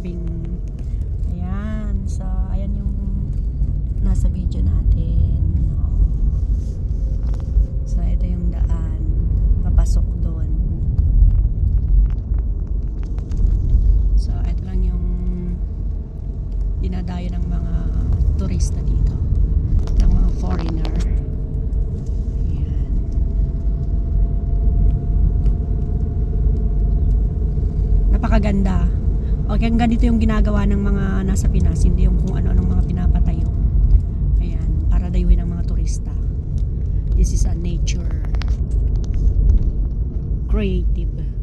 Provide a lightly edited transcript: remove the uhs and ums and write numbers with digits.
tabing. Ayan. So, ayan yung nasa video natin. So, ito yung daan. Papasok doon. So, ito lang yung dinadayo ng mga turista dito. Ng mga foreigner. Ayan. Napakaganda. Okay, ang ganito yung ginagawa ng mga nasa Pinas, hindi yung kung ano-anong mga pinapatayo. Ayan, para dayuhin ng mga turista. This is a nature creative.